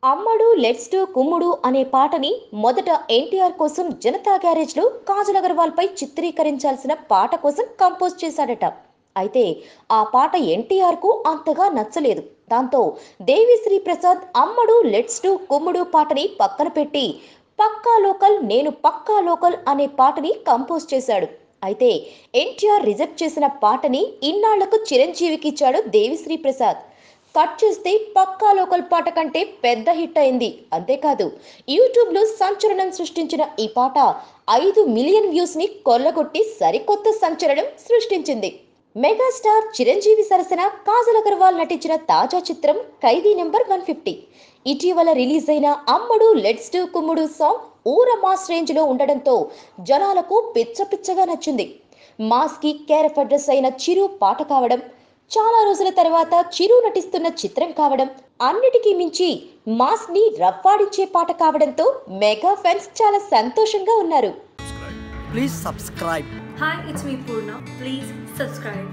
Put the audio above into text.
అమ్మడు let's do కుమ్ముడు అనే పాటని మొదట ఎన్టీఆర్ కోసం జనతా గ్యారేజ్ లో కాజల్ అగర్వాల్ పై చిత్రీకరించాల్సిన పాట కోసం కంపోజ్ చేశాడట. అయితే ఆ పాట ఎన్టీఆర్ కు అంతగా నచ్చలేదు. దాంతో దేవిశ్రీ ప్రసాద్ అమ్మడు లెట్స్ డు కుమ్ముడు పాటని పక్కన పెట్టి పక్కా లోకల్ నేను పక్కా లోకల్ అనే పాటని కంపోజ్ చేశాడు. అయితే ఎన్టీఆర్ రిజెక్ట్ చేసిన పాటని ఇన్నాళ్లకు చిరంజీవికి ఇచ్చాడు దేవిశ్రీ ప్రసాద్. కట్ చేస్తే పక్కా లోకల్ పాట కంటే పెద్ద హిట్ అయింది. అంతేకాదు యూట్యూబ్లో సంచలనం సృష్టించిన ఈ పాట 5 మిలియన్ వ్యూస్ ని కొల్లగొట్టి సరికొత్త సంచలనం సృష్టించింది. మెగాస్టార్ చిరంజీవి సరసన కాజల్ అగర్వాల్ నటించిన తాజా చిత్రం ఖైదీ నెంబర్ 150. ఇటీవల రిలీజ్ అయిన అమ్మడు లెట్స్ డు కుమ్ముడు సాంగ్ ఊర మాస్ రేంజ్ లో ఉండడంతో జనాలకు పిచ్చ పిచ్చగా నచ్చింది. మాస్ కి కేర్ ఆఫ్ అడ్రస్ అయిన చిరు పాట కావడం, చాలా రోజుల తర్వాత చిరు నటిస్తున్న చిత్రం కావడం, అన్నిటికీ మించి మాస్ ని రవ్వాడించే పాట కావడంతో మెగా ఫ్యాన్స్ చాలా సంతోషంగా ఉన్నారు. Please subscribe. Hi, it's me Purna. Please subscribe.